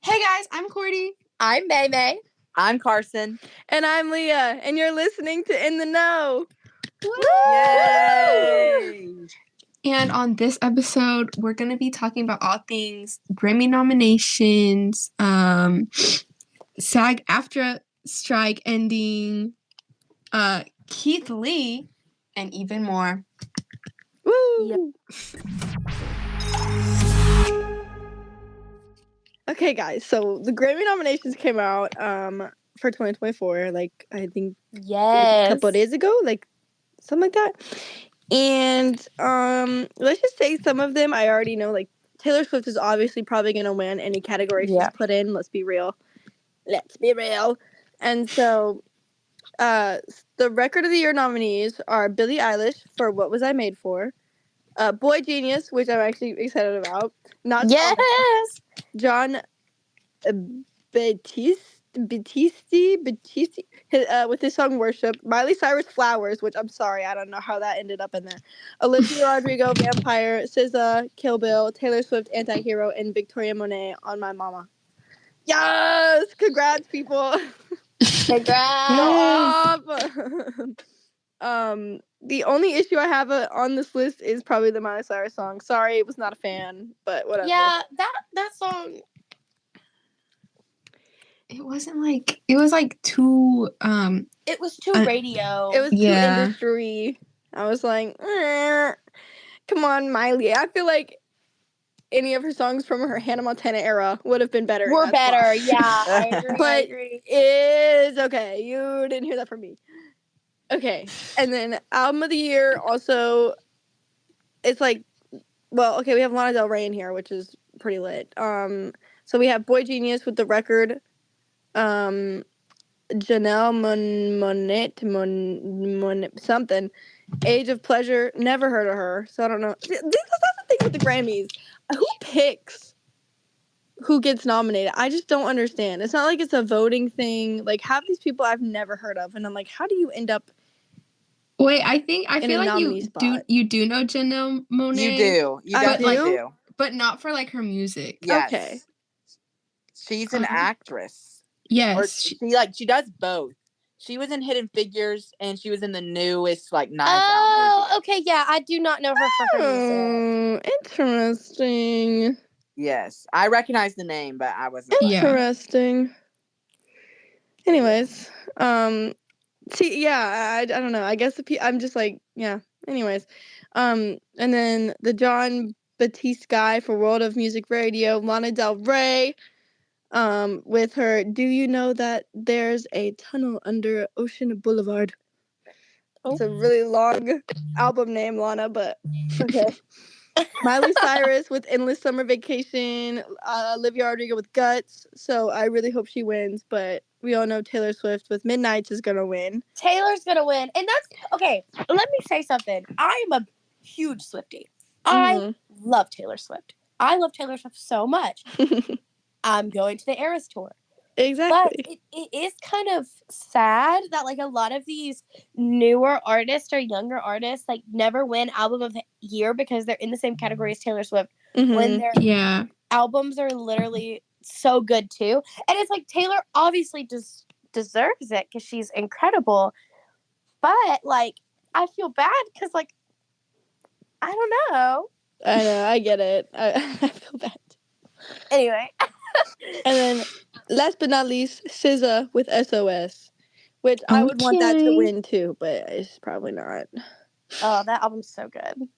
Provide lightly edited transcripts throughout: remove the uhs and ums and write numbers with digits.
Hey guys, I'm Cordy. I'm May. I'm Carson. And I'm Leah, and you're listening to In the Know. Woo! Yay! And on this episode, we're going to be talking about all things Grammy nominations, SAG-AFTRA strike ending, Keith Lee, and even more. Woo! Yep. Okay, guys, so the Grammy nominations came out for 2024, like, I think Yes. a couple of days ago, like, something like that. And let's just say some of them I already know, like, Taylor Swift is obviously probably going to win any category she's put in. Let's be real. And so the Record of the Year nominees are Billie Eilish for What Was I Made For? Boy Genius, which I'm actually excited about. Yes. John Batiste with his song Worship. Miley Cyrus Flowers, which I'm sorry, I don't know how that ended up in there. Olivia Rodrigo, Vampire. SZA, Kill Bill. Taylor Swift, Anti-Hero. And Victoria Monet, On My Mama. Yes! Congrats, people! Congrats! The only issue I have on this list is probably the Miley Cyrus song. Sorry, I was not a fan, but whatever. Yeah, that song. It wasn't like, it was like too, it was too radio. It was too industry. I was like, come on, Miley. I feel like any of her songs from her Hannah Montana era would have been better. Were better, yeah. I agree. But it's okay. You didn't hear that from me. Okay. And then Album of the Year also, it's like, well, okay, we have Lana Del Rey in here, which is pretty lit. So we have Boy Genius with The Record. Janelle Monáe something. Age of Pleasure. Never heard of her, so I don't know. That's the thing with the Grammys. Who picks who gets nominated? I just don't understand. It's not like it's a voting thing. Like, half these people I've never heard of, and I'm like, how do you end up? Wait, I feel like you do know Janelle Monáe. You do. You definitely do. But not for like her music. Yes. Okay. She's an actress. Yes. Or she does both. She was in Hidden Figures and she was in the newest Knives Out movie. Okay, yeah, I do not know her for her music. Interesting. Yes, I recognize the name, but I wasn't. Interesting. Anyways, see, yeah, I don't know. I guess I'm just like, yeah. Anyways, and then the John Batiste guy for World of Music Radio, Lana Del Rey. With her, Do You Know That There's a Tunnel Under Ocean Boulevard? It's a really long album name, Lana, but okay. Miley Cyrus with Endless Summer Vacation, Olivia Rodrigo with Guts, so I really hope she wins, but we all know Taylor Swift with Midnights is gonna win. Taylor's gonna win, and that's, okay, let me say something. I am a huge Swiftie. I love Taylor Swift. I love Taylor Swift so much. I'm going to the Eras Tour. Exactly. But it is kind of sad that, like, a lot of these newer artists or younger artists, like, never win Album of the Year because they're in the same category as Taylor Swift when their albums are literally so good, too. And it's like, Taylor obviously deserves it because she's incredible. But, like, I feel bad because, like, I don't know. I know, I get it. I feel bad. Anyway. And then, last but not least, SZA with SOS, which I would want that to win too, but it's probably not. Oh, that album's so good.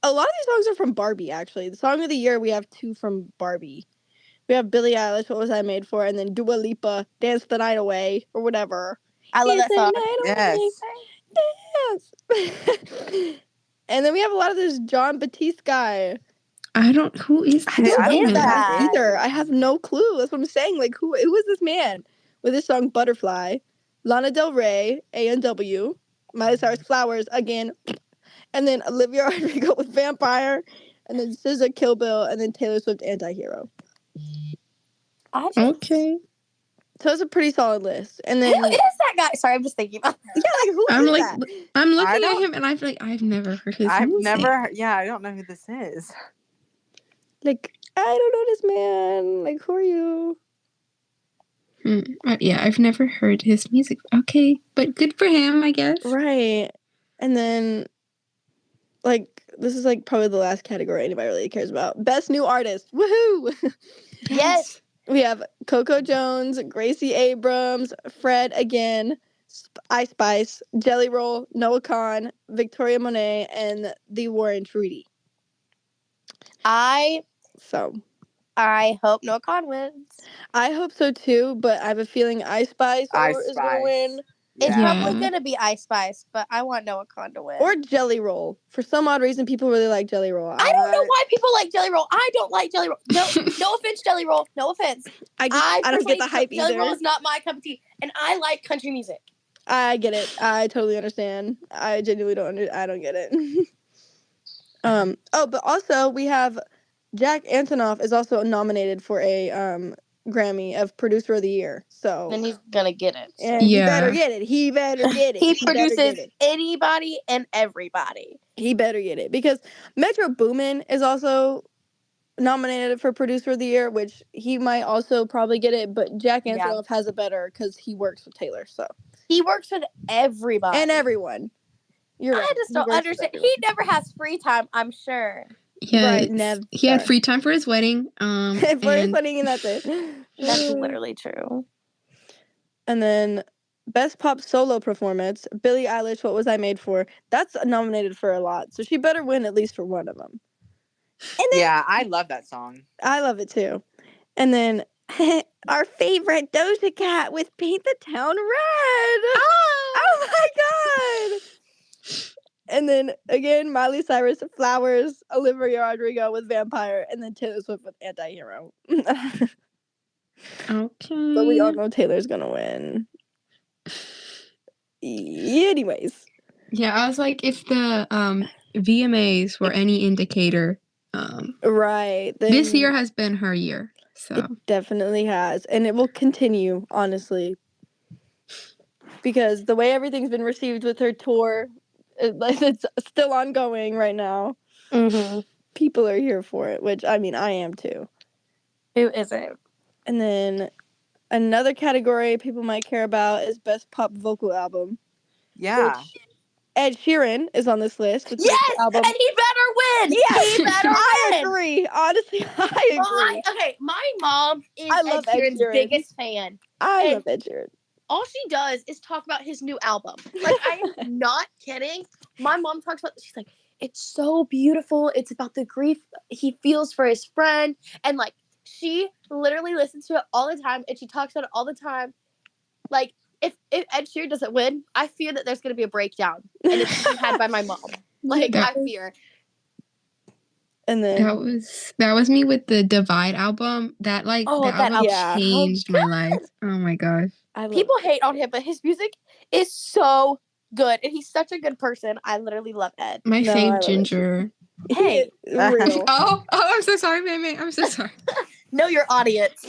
A lot of these songs are from Barbie, actually. The song of the year, we have 2 from Barbie. We have Billie Eilish, What Was I Made For? And then Dua Lipa, Dance the Night Away, or whatever. I love that song. Dance. And then we have a lot of this John Batiste guy. Who is this? I don't know either. I have no clue. That's what I'm saying. Like, who is this man with his song Butterfly? Lana Del Rey, A&W, Miley Cyrus Flowers again, and then Olivia Rodrigo with Vampire, and then SZA Kill Bill, and then Taylor Swift Anti-Hero. Okay. So it's a pretty solid list. And then who is that guy? Sorry, I'm just thinking about that. Yeah, like who is that? I'm looking at him and I feel like I've never heard his music. I don't know who this is. Like, I don't know this man. Like, who are you? Yeah, I've never heard his music. Okay, but good for him, I guess. Right. And then, like, this is, like, probably the last category anybody really cares about. Best New Artist. Woohoo! Yes. We have Coco Jones, Gracie Abrams, Fred again, Ice Spice, Jelly Roll, Noah Khan, Victoria Monet, and the Warren Trudy. I hope Noah Khan wins. I hope so too, but I have a feeling Ice Spice is going to win. Yeah. It's probably going to be Ice Spice, but I want Noah Khan to win. Or Jelly Roll. For some odd reason, people really like Jelly Roll. I don't know why people like Jelly Roll. I don't like Jelly Roll. No, no offense, Jelly Roll. No offense. I don't get the hype either. Jelly Roll is not my cup of tea, and I like country music. I get it. I totally understand. I genuinely I don't get it. But also we have Jack Antonoff is also nominated for a Grammy of Producer of the Year. So and he's gonna get it. So. And he better get it. He better get it. He produces anybody and everybody. He better get it because Metro Boomin is also nominated for Producer of the Year, which he might also probably get it. But Jack Antonoff has it better because he works with Taylor. So he works with everybody and everyone. You're right. I just don't understand. He never has free time, I'm sure. Yeah, right, never. He had free time for his wedding. For his wedding, and that's it. That's literally true. And then Best Pop Solo Performance, Billie Eilish, What Was I Made For? That's nominated for a lot, so she better win at least for one of them. And then, yeah, I love that song. I love it too. And then our favorite Doja Cat with Paint the Town Red. Oh my god! And then again, Miley Cyrus, Flowers, Olivia Rodrigo with Vampire, and then Taylor Swift with Anti-Hero. Okay. But we all know Taylor's gonna win. Anyways. Yeah, I was like, if the VMAs were any indicator, right. This year has been her year. So it definitely has. And it will continue, honestly. Because the way everything's been received with her tour, it's still ongoing right now. Mm-hmm. People are here for it, which, I mean, I am too. Who isn't? And then another category people might care about is Best Pop Vocal Album. Yeah. Which Ed Sheeran is on this list. With album. And he better win! Yes! He better win! I agree. Honestly, I agree. My mom is Ed Sheeran's biggest fan. I love Ed Sheeran. All she does is talk about his new album. Like, I am not kidding. My mom talks about, she's like, it's so beautiful. It's about the grief he feels for his friend. And, like, she literally listens to it all the time, and she talks about it all the time. Like, if Ed Sheeran doesn't win, I fear that there's going to be a breakdown. And it's being had by my mom. Like, I fear. And then that was me with the Divide album. That album changed my life. Oh my gosh. People hate on him, but his music is so good, and he's such a good person. I literally love Ed. My fave Ginger. Hey, real. Oh, I'm so sorry, Mamie. I'm so sorry. Know your audience.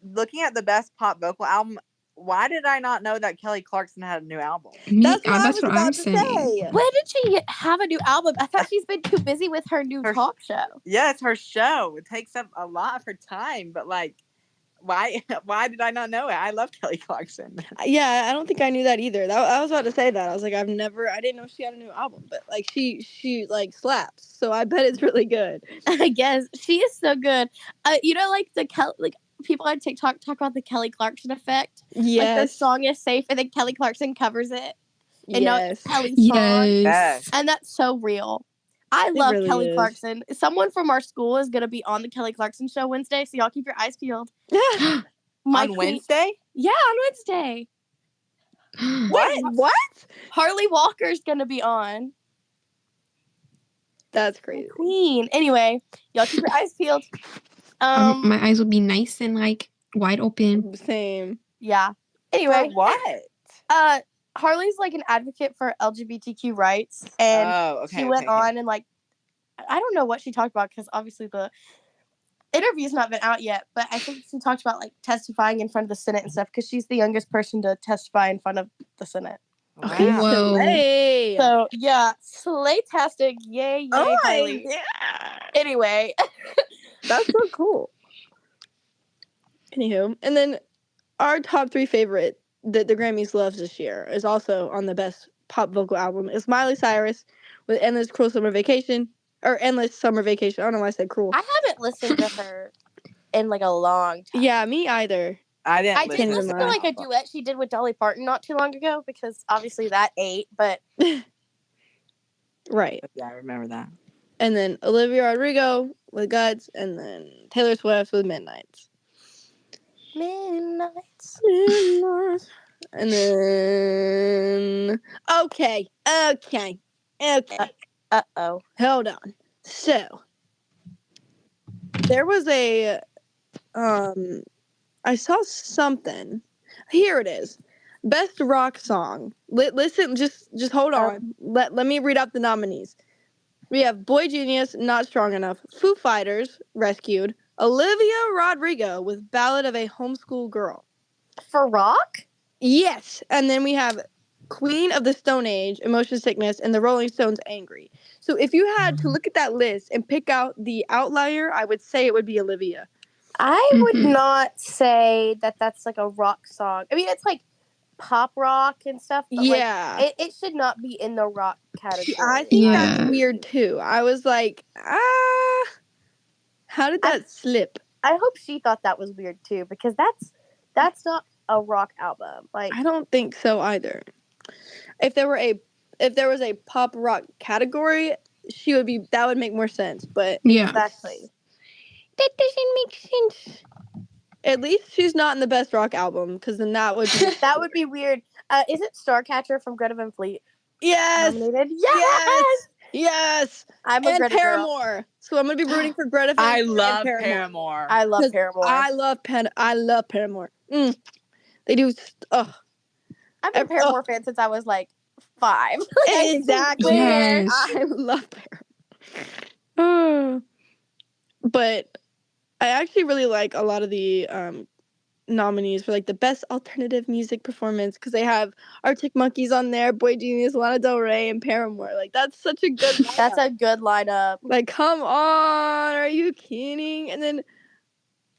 Looking at the Best Pop Vocal Album, why did I not know that Kelly Clarkson had a new album? That's what I was about to say. When did she have a new album? I thought she's been too busy with her new talk show. Yeah, it's her show. It takes up a lot of her time, but like, why did I not know it? I love Kelly Clarkson. Yeah, I don't think I knew that either. I was about to say that. I was like, I didn't know she had a new album, but like she like slaps. So I bet it's really good. I guess she is so good. Like people on TikTok talk about the Kelly Clarkson effect. Yes. Like, their song is safe, and then Kelly Clarkson covers it. And now it's Kelly's song. Yes. And that's so real. I love really Kelly Clarkson. Someone from our school is going to be on the Kelly Clarkson show Wednesday, so y'all keep your eyes peeled. On Wednesday? Yeah, on Wednesday. What? Harley Walker's going to be on. That's crazy. Queen. Anyway, y'all keep your eyes peeled. My eyes will be nice and like wide open. Same. Yeah. Anyway. For what? Harley's like an advocate for LGBTQ rights, and she went on and like, I don't know what she talked about because obviously the interview's not been out yet, but I think she talked about like testifying in front of the Senate and stuff because she's the youngest person to testify in front of the Senate. Okay, slay. So yeah, slay-tastic. Yay, highly. Yeah. Anyway. That's so cool. Anywho, and then our top 3 favorite that the Grammys loves this year is also on the best pop vocal album is Miley Cyrus with Endless Summer Vacation. I don't know why I said cruel. I haven't listened to her in like a long time. Yeah, me either. I did listen to like a duet she did with Dolly Parton not too long ago because obviously that ate, but right. Yeah, I remember that. And then Olivia Rodrigo with Guts, and then Taylor Swift with Midnights. Midnights. And then okay. Uh-oh. Hold on. So there was a I saw something. Here it is. Best rock song. Listen, just hold on. Let me read out the nominees. We have Boy Genius, Not Strong Enough, Foo Fighters, Rescued, Olivia Rodrigo with Ballad of a Homeschool Girl. For rock? Yes. And then we have Queen of the Stone Age, Emotion Sickness, and the Rolling Stones, Angry. So if you had to look at that list and pick out the outlier, I would say it would be Olivia. I would not say that that's like a rock song. I mean, it's like pop rock and stuff, but like, it should not be in the rock category. I think that's weird too. I was like, how did that slip? I hope she thought that was weird too, because that's not a rock album. Like, I don't think so either. If there was a pop rock category, that would make more sense. But exactly, that doesn't make sense. At least she's not in the best rock album, because then that would be that would be weird. Is it Starcatcher from Greta Van Fleet? Yes. Nominated? Yes. I'm a Greta Paramore. Girl. So I'm gonna be rooting for Greta Van Fleet. I love Paramore. I love Paramore. I love Paramore. They do. I've been a Paramore fan since I was like 5. Exactly. Yes. I love Paramore. But I actually really like a lot of the nominees for like the best alternative music performance, because they have Arctic Monkeys on there, Boy Genius, Lana Del Rey, and Paramore. Like, that's such a good lineup. That's a good lineup. Like, come on, are you kidding? And then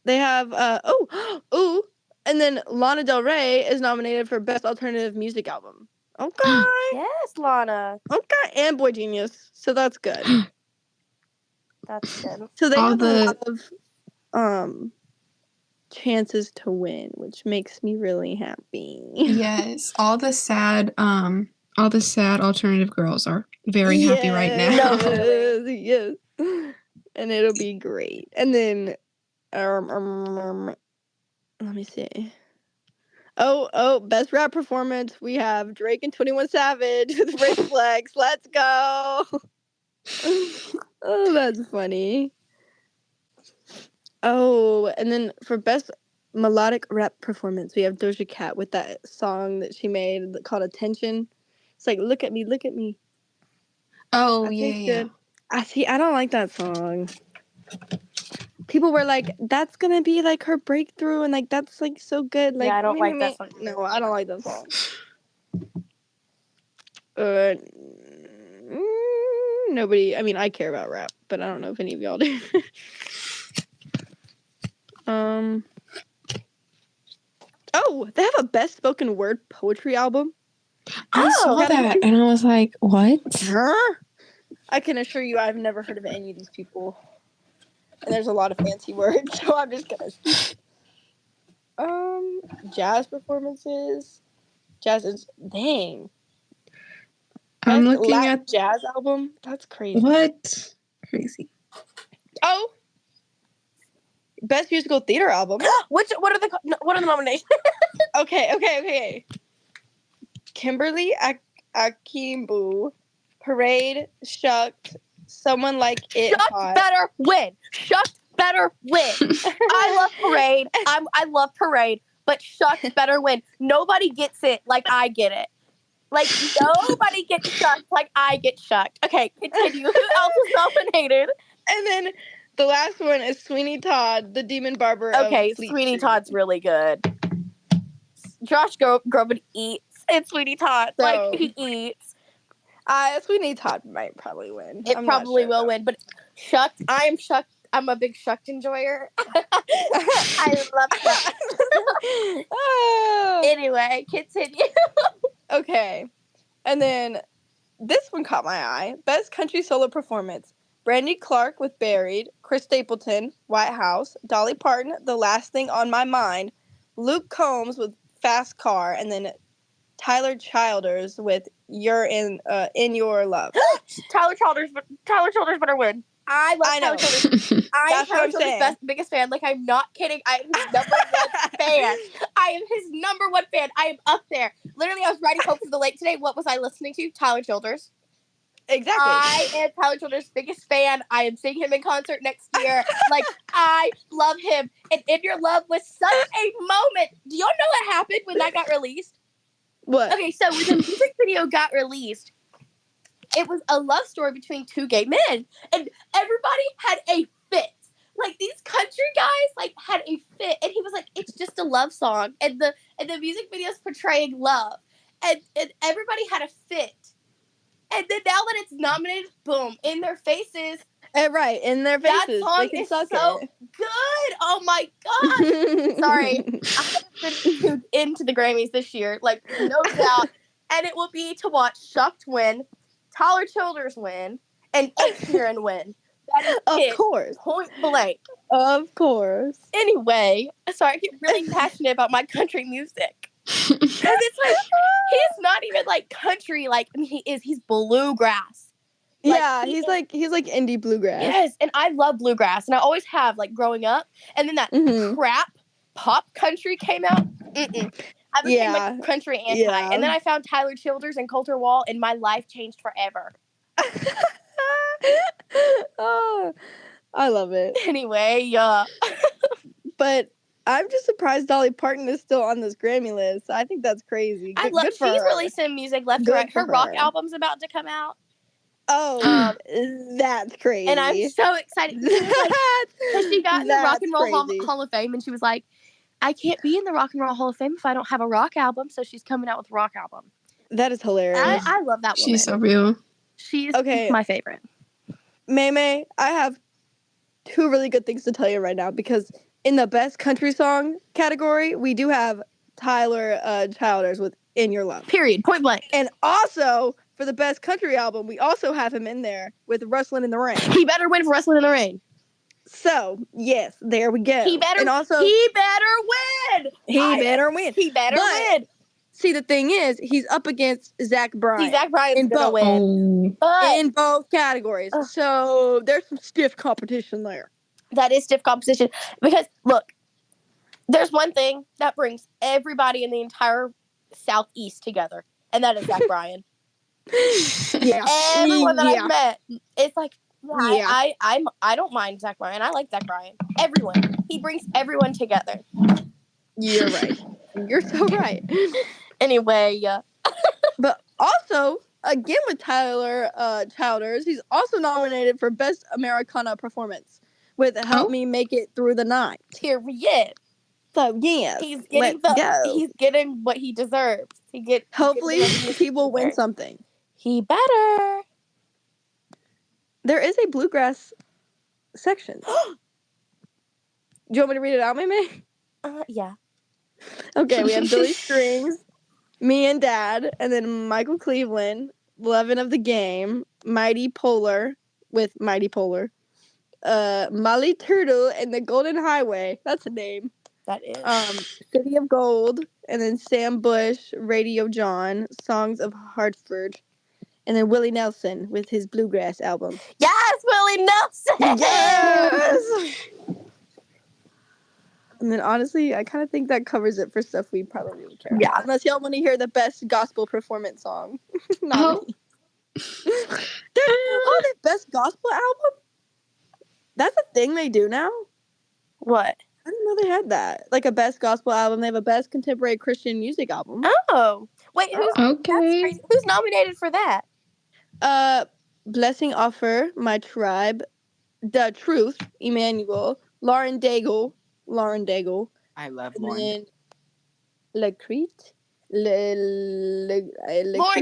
they have and then Lana Del Rey is nominated for best alternative music album. Okay. Yes, Lana. Okay, and Boy Genius. So that's good. That's good. So they have a lot of chances to win, which makes me really happy. Yes, all the sad alternative girls are very happy right now. Yes. And it'll be great. And then let me see. Oh, best rap performance. We have Drake and 21 Savage with Red Flex. Let's go. Oh, that's funny. Oh, and then for best melodic rap performance, we have Doja Cat with that song that she made called Attention. It's like, look at me, look at me. Oh, yeah. I don't like that song. People were like, that's gonna be like her breakthrough, and like that's like so good. Like, yeah, I don't like that song. No, I don't like that song. Nobody. I mean, I care about rap, but I don't know if any of y'all do. Oh, they have a best spoken word poetry album. I saw that, and I was like, what? Huh? I can assure you, I've never heard of any of these people. And there's a lot of fancy words, so I'm just gonna. Jazz performances. Jazz is dang. I'm looking at jazz album. That's crazy. What? Crazy. Oh, best musical theater album. What are the nominations? Okay. Kimberly Akimbo, Parade, Shucked, Someone Like It. Shucked better win. Shucked better win. I love Parade. I love Parade, but Shucked better win. Nobody gets it like I get it. Like, nobody gets shucked like I get shucked. Okay, continue. Who else is nominated? And then the last one is Sweeney Todd, the Demon Barber. Okay, Sweeney Todd's really good. Josh Groban eats It's Sweeney Todd. So, like, he eats. Sweeney Todd might probably win. It probably will win, but Shucked, I am Shucked. I'm a big Shucked enjoyer. I love Shucked. Anyway, continue. Okay. And then this one caught my eye. Best Country Solo Performance. Brandy Clark with Buried, Chris Stapleton, White House, Dolly Parton, The Last Thing on My Mind, Luke Combs with Fast Car, and then Tyler Childers with You're in Your Love. Tyler Childers better win. I love Tyler Childers. I am Tyler Childers' biggest fan. Like, I'm not kidding. I am his number one fan. I am his number one fan. I am up there. Literally, I was riding home from the lake today. What was I listening to? Tyler Childers. Exactly. I am Tyler Childers' biggest fan. I am seeing him in concert next year. Like, I love him. And In Your Love was such a moment. Do y'all know what happened when that got released? What? Okay, so when the music video got released, it was a love story between two gay men. And everybody had a fit. Like, these country guys, like, had a fit. And he was like, it's just a love song. And the music video is portraying love. And everybody had a fit. And then now that it's nominated, boom, in their faces. Right, in their faces. That song is so good. Oh my gosh. Sorry. I haven't been tuned into the Grammys this year. Like, no doubt. And it will be to watch Shucked win, Tyler Childers win, and Ed Sheeran win. That is of course. Point blank. Of course. Anyway, sorry, I get really passionate about my country music. Because it's like, he's not even like country, like, I mean, he's bluegrass. Like, yeah, he's like indie bluegrass. Yes, and I love bluegrass, and I always have, like, growing up. And then that crap pop country came out. I became like country anti. Yeah. And then I found Tyler Childers and Coulter Wall, and my life changed forever. Oh, I love it. Anyway, yeah. But I'm just surprised Dolly Parton is still on this Grammy list. I think that's crazy. She's releasing music left and right. Her rock album's about to come out. Oh, that's crazy. And I'm so excited. Because she got in the Rock and Roll Hall of Fame, and she was like, I can't be in the Rock and Roll Hall of Fame if I don't have a rock album, so she's coming out with a rock album. That is hilarious. I love that woman. She's so real. She's my favorite. May, I have two really good things to tell you right now, because in the best country song category, we do have Tyler Childers with In Your Love. Period. Point blank. And also, for the best country album, we also have him in there with Rustlin' in the Rain. He better win for Rustlin' in the Rain. So, yes, there we go. He better win. He better win. See, the thing is, he's up against Zach Bryan. Zach Bryan's gonna win. In both categories. So, there's some stiff competition there. That is stiff competition. Because, look, there's one thing that brings everybody in the entire Southeast together, and that is Zach Bryan. Yeah. Everyone that I've met, it's like, I don't mind Zach Bryan. I like Zach Bryan. Everyone. He brings everyone together. You're right. You're so right. Anyway, yeah. But also, again with Tyler Childers, he's also nominated for Best Americana Performance with Help Me Make It Through the Night. Period. So, yeah, he's getting what he deserves. Hopefully, he will win something. He better. There is a bluegrass section. Do you want me to read it out, May? Yeah. Okay, we have Billy Strings, Me and Dad, and then Michael Cleveland, Lovin' of the Game, Mighty Polar with Mighty Polar, Molly Turtle and the Golden Highway. That's a name. That is. City of Gold, and then Sam Bush, Radio John, Songs of Hartford. And then Willie Nelson with his bluegrass album. Yes, Willie Nelson! Yes! And then honestly, I kind of think that covers it for stuff we probably would care about. Unless y'all want to hear the best gospel performance song. Not me. The best gospel album? That's a thing they do now? What? I didn't know they had that. Like a best gospel album. They have a best contemporary Christian music album. Oh. Wait, who's nominated for that? Blessing Offer, My Tribe, The Truth, Emmanuel, Lauren Daigle. I love Lauren. And then Lacrete. Lauren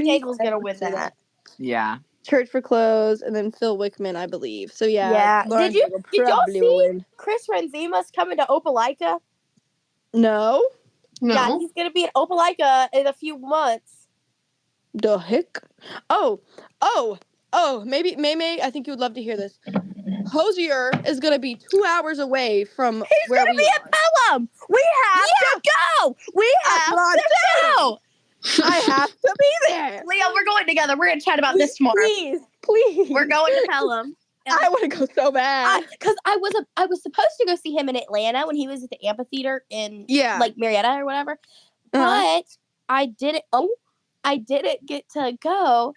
Daigle's gonna win that. Yeah. Church for Clothes, and then Phil Wickman, I believe. So Yeah. Lauren Did y'all will see win. Chris Renzima's coming to Opelika? No. Yeah, he's gonna be at Opelika in a few months. The heck? Oh, maybe May, I think you would love to hear this. Hosier is gonna be 2 hours away from where we are. He's gonna be at Pelham. We have to go. We have to go. I have to be there. Leo, we're going together. We're gonna chat about this tomorrow. Please. We're going to Pelham. I want to go so bad. Because I was supposed to go see him in Atlanta when he was at the amphitheater in like Marietta or whatever. But I didn't get to go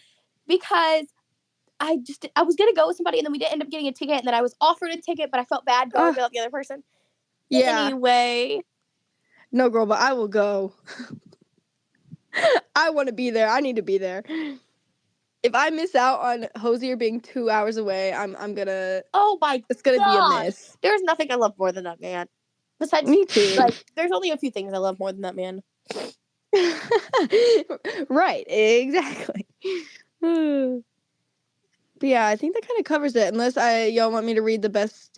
because I was gonna go with somebody and then we didn't end up getting a ticket and then I was offered a ticket but I felt bad going without the other person. Yeah. Anyway. No, girl, but I will go. I want to be there. I need to be there. If I miss out on Hosier being 2 hours away, I'm gonna. Oh my! It's gonna be a miss. There's nothing I love more than that man. Besides, me too. Like, there's only a few things I love more than that man. Right. Exactly. But yeah, I think that kind of covers it. Unless y'all want me to read the best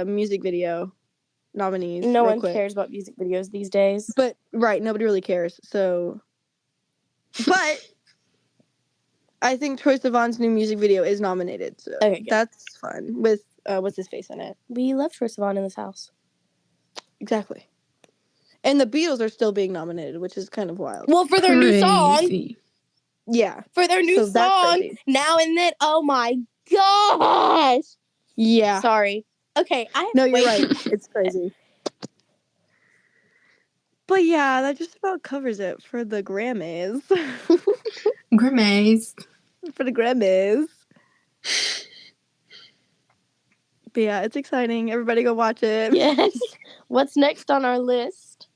music video nominees. No one cares about music videos these days. But nobody really cares. So, but. I think Troye Sivan's new music video is nominated, so that's fun. With what's his face in it? We love Troye Sivan in this house. Exactly. And the Beatles are still being nominated, which is kind of wild. Well, for their new song. Yeah. For their new song. Now and then. Oh my gosh. Yeah. Sorry. Okay. No, you're right. It's crazy. But yeah, that just about covers it for the Grammys. For the Grammys. But yeah, it's exciting. Everybody go watch it. Yes. What's next on our list?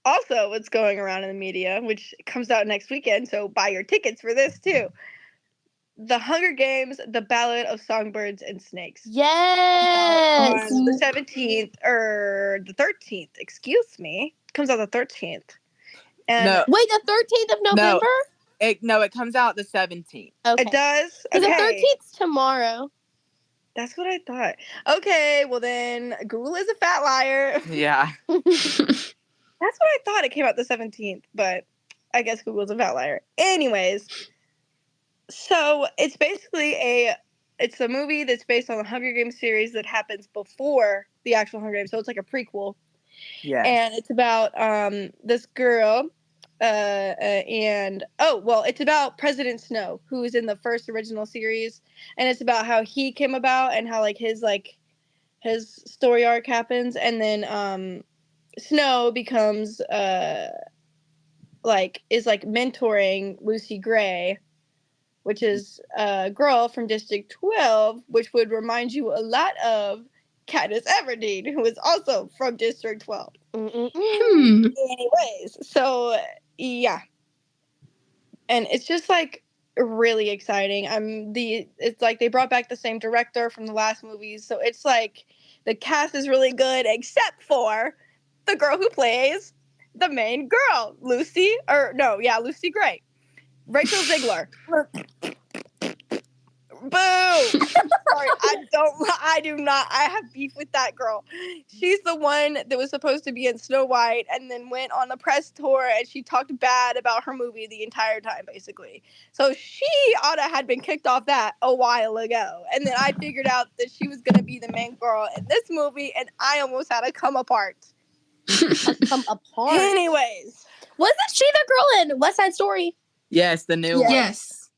Also, what's going around in the media, which comes out next weekend, so buy your tickets for this too. The Hunger Games, The Ballad of Songbirds and Snakes. Yes! On the 17th, or the 13th, excuse me. Comes out the 13th. And wait, the 13th of November? No, it comes out the 17th. Okay. It does? Because the 13th's tomorrow. That's what I thought. Okay, well then, Google is a fat liar. Yeah. That's what I thought. It came out the 17th, but I guess Google's a fat liar. Anyways, so it's basically it's a movie that's based on the Hunger Games series that happens before the actual Hunger Games. So it's like a prequel. Yeah. And it's about this girl. It's about President Snow, who is in the first original series, and it's about how he came about and how like his story arc happens, and then Snow becomes is mentoring Lucy Gray, which is a girl from District 12, which would remind you a lot of Katniss Everdeen, who is also from District 12. Anyways, so yeah, and it's just like really exciting. It's like they brought back the same director from the last movies, so it's like the cast is really good, except for the girl who plays the main girl, Lucy Gray, Rachel Ziegler. Boo! Sorry, I have beef with that girl. She's the one that was supposed to be in Snow White and then went on a press tour and she talked bad about her movie the entire time, basically. So she ought to had been kicked off that a while ago. And then I figured out that she was going to be the main girl in this movie and I almost had to come apart. Anyways. Wasn't she the girl in West Side Story? Yes, the new one. Yes.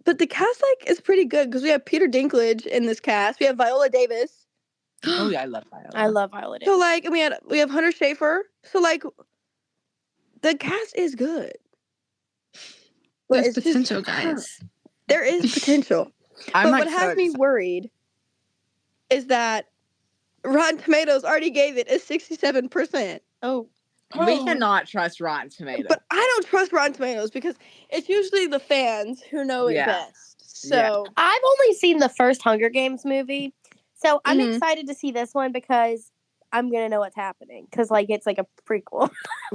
But the cast is pretty good because we have Peter Dinklage in this cast. We have Viola Davis. Oh yeah, I love Viola. I love Viola Davis. So and we have Hunter Schafer. So the cast is good. There's potential, guys. There is potential. But what has me worried is that Rotten Tomatoes already gave it a 67%. Oh. We cannot trust Rotten Tomatoes. But I don't trust Rotten Tomatoes because it's usually the fans who know it best. So I've only seen the first Hunger Games movie. So I'm excited to see this one because I'm gonna know what's happening because like it's like a prequel.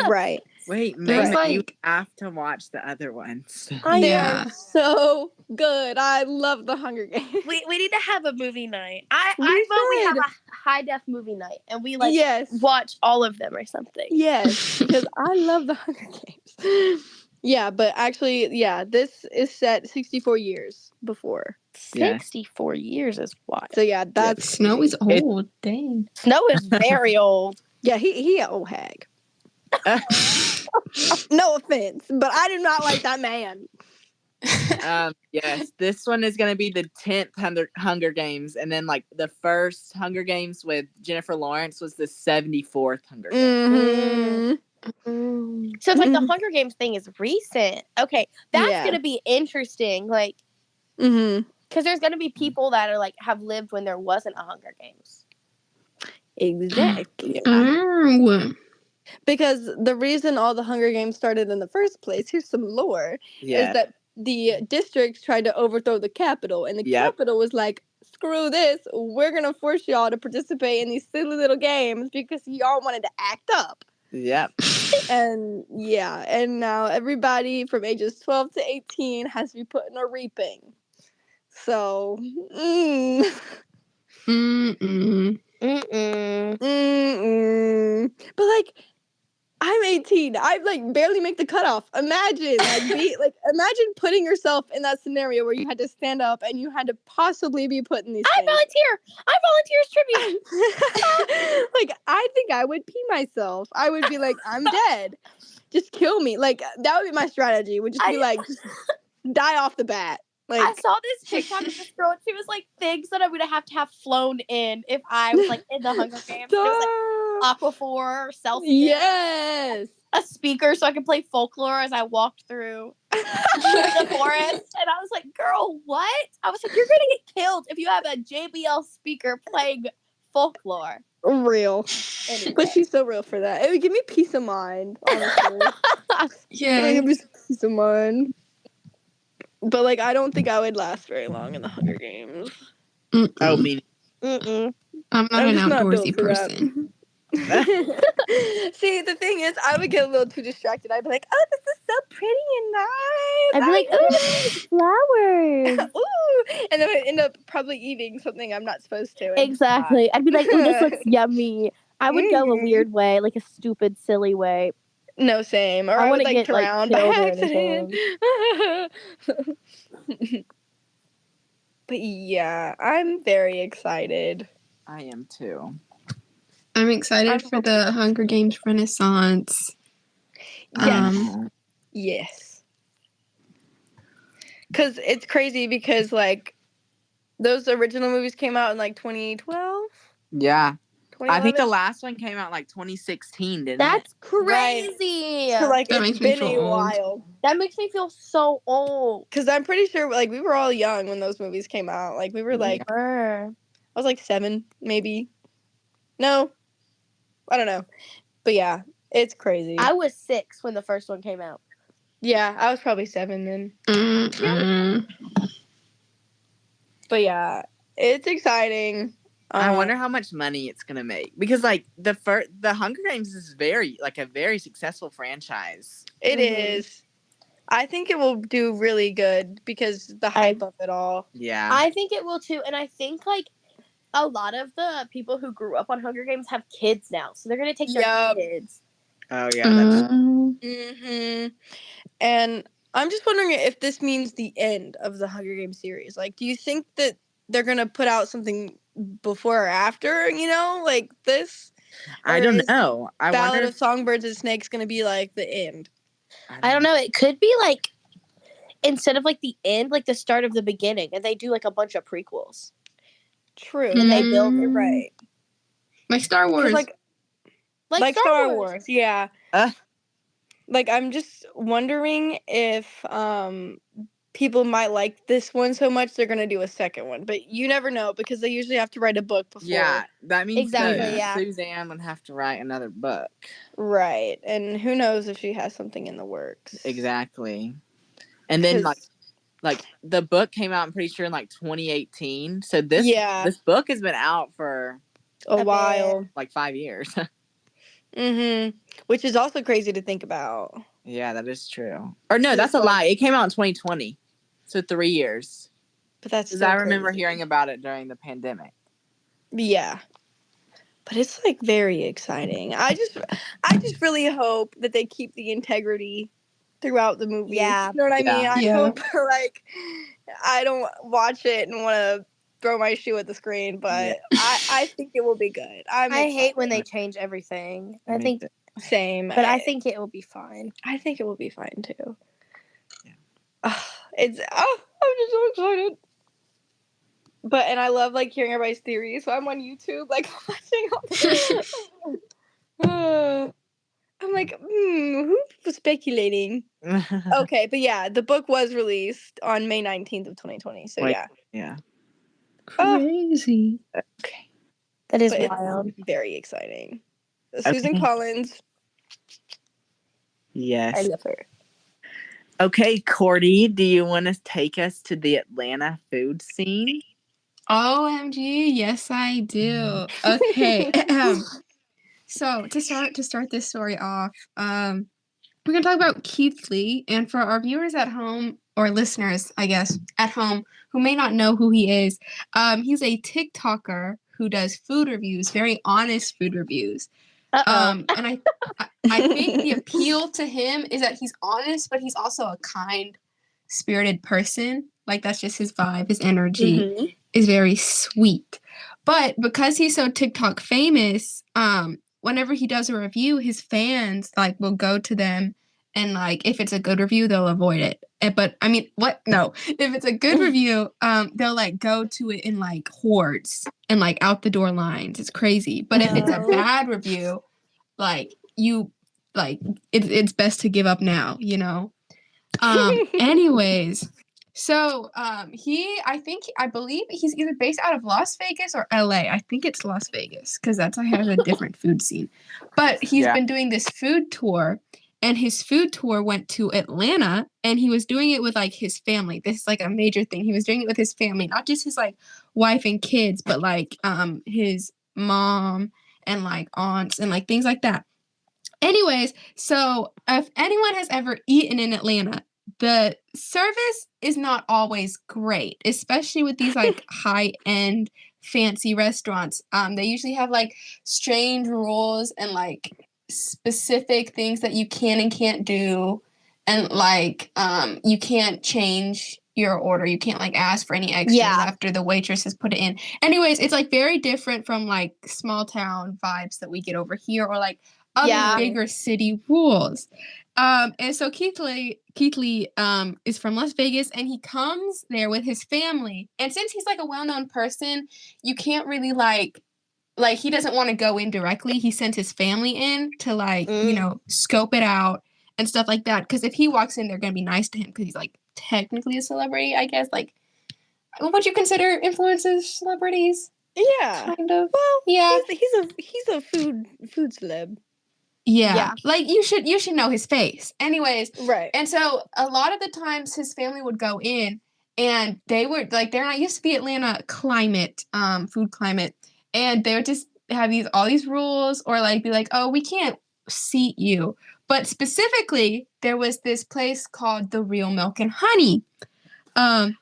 Right. Wait, There's Megan, you like have to watch the other ones. They Yeah. are so good. I love the Hunger Games. We need to have a movie night. I We vote we have should. a HiDef movie night and we like Yes. watch all of them or something. Yes, because I love the Hunger Games. Yeah, but actually, yeah, this is set 64 years before. 64 years is wild. So yeah, that's Snow is old. Dang. Snow is very old. yeah, he an old hag. No offense, but I do not like that man. Yes, this one is going to be the 10th Hunger Games, and then like the first Hunger Games with Jennifer Lawrence was the 74th Hunger Games. So it's like the Hunger Games thing is recent. Okay, that's gonna be interesting. Like, because there's gonna be people that are like have lived when there wasn't a Hunger Games. Exactly. Because the reason all the Hunger Games started in the first place, here's some lore, is that the districts tried to overthrow the Capitol, and the Capitol was like, screw this, we're gonna force y'all to participate in these silly little games because y'all wanted to act up. Yep. And yeah, and now everybody from ages 12 to 18 has to be put in a reaping. So, But like, I'm 18. I like barely make the cutoff. Imagine imagine putting yourself in that scenario where you had to stand up and you had to possibly be put in these I things. volunteer as tribute. Like, I think I would pee myself. I would be like, I'm dead. Just kill me. Like, that would be my strategy. Would just be like, just die off the bat. Like, I saw this TikTok of this girl, and she was like, things that I would have to have flown in if I was like in the Hunger Games. It was like Aquaphor, Celsius. Yes. A speaker so I could play folklore as I walked through the forest. And I was like, girl, what? I was like, you're going to get killed if you have a JBL speaker playing folklore. Real. Anyway. But she's so real for that. It would give me peace of mind, honestly. Yeah. It would give me peace of mind. But, like, I don't think I would last very long in the Hunger Games. Oh, me. I'm not an outdoorsy person. See, the thing is, I would get a little too distracted. I'd be like, oh, this is so pretty and nice. I'd be like, ooh, flowers. Ooh. And then I'd end up probably eating something I'm not supposed to. Exactly. I'd be like, ooh, this looks yummy. I would go a weird way, like a stupid, silly way. No, same. Or I would like turn around by accident. But yeah, I'm very excited. I am too. I'm excited for the Hunger Games Renaissance. Yes. Yes. Because it's crazy because, like, those original movies came out in, like, 2012? Yeah. I think the last one came out, like, 2016, didn't it? That's crazy. Right. So, like, that it's been a while. That makes me feel so old. Because I'm pretty sure, like, we were all young when those movies came out. Like, we were, like, I was, like, 7, maybe. No. I don't know. But, yeah, it's crazy. I was 6 when the first one came out. Yeah, I was probably 7 then. But, yeah, it's exciting. I wonder how much money it's gonna make because, like, the Hunger Games is a very successful franchise. It is. I think it will do really good because the hype of it all. Yeah, I think it will too, and I think like a lot of the people who grew up on Hunger Games have kids now, so they're gonna take their kids. Oh yeah, that's. And I'm just wondering if this means the end of the Hunger Games series. Like, do you think that they're gonna put out something before or after, like this? I don't know. I Ballad wonder of Songbirds and Snakes gonna be like the end. I don't know. It could be like instead of like the end, like the start of the beginning, and they do like a bunch of prequels. True. And they build it right. Like Star Wars. Like Star Wars. Yeah. Like, I'm just wondering if people might like this one so much they're gonna do a second one, but you never know because they usually have to write a book before. Yeah, that means that Suzanne would have to write another book. Right, and who knows if she has something in the works. Exactly, and then like the book came out, I'm pretty sure in like 2018. So this book has been out for a while. Like 5 years. Which is also crazy to think about. Yeah, that is true. Or no, that's a lie. It came out in 2020. So 3 years. But that's because I remember hearing about it during the pandemic. Yeah. But it's like very exciting. I just really hope that they keep the integrity throughout the movie. Yeah. You know what I mean? I hope like I don't watch it and want to throw my shoe at the screen, but I think it will be good. I hate when they change everything. I think same. But I think it will be fine. I think it will be fine too. Yeah. I'm just so excited. And I love like hearing everybody's theories, so I'm on YouTube like watching all this. I'm like, who was speculating? Okay, but yeah, the book was released on May 19th of 2020. So yeah. Crazy. Okay. That is wild. Very exciting. Susan Collins. Yes. I love her. Okay, Cordy, do you want to take us to the Atlanta food scene? OMG, yes I do. Okay. So to start this story off, we're gonna talk about Keith Lee, and for our viewers at home, or listeners, I guess, at home, who may not know who he is, he's a TikToker who does food reviews, very honest food reviews. And I think the appeal to him is that he's honest, but he's also a kind-spirited person. Like, that's just his vibe, his energy is very sweet. But because he's so TikTok famous, whenever he does a review, his fans like will go to them and like if it's a good review, they'll avoid it. But I mean, what? No, if it's a good review, they'll like go to it in like hordes and like out the door lines. It's crazy. But if it's a bad review, like it's best to give up now, you know. Anyways. So, I believe he's either based out of Las Vegas or LA. I think it's Las Vegas because has a different food scene. But he's been doing this food tour, and his food tour went to Atlanta, and he was doing it with like his family. This is like a major thing. He was doing it with his family, not just his like wife and kids, but like his mom and like aunts and like things like that. Anyways, so if anyone has ever eaten in Atlanta, the service is not always great, especially with these like high-end fancy restaurants. They usually have like strange rules and like specific things that you can and can't do, and like you can't change your order. You can't like ask for any extras after the waitress has put it in. Anyways, it's like very different from like small town vibes that we get over here, or like other bigger city rules. And so Keith Lee is from Las Vegas, and he comes there with his family. And since he's like a well-known person, you can't really like he doesn't want to go in directly. He sent his family in to like, you know, scope it out and stuff like that. Because if he walks in, they're going to be nice to him because he's like technically a celebrity, I guess. Like, would you consider influencers celebrities? Yeah. Kind of. Well, yeah. He's a food celeb. Yeah. Like you should know his face. Anyways. Right. And so a lot of the times his family would go in, and they were like, they're not used to be Atlanta climate, food climate. And they would just have all these rules, or like be like, oh, we can't seat you. But specifically, there was this place called The Real Milk and Honey. And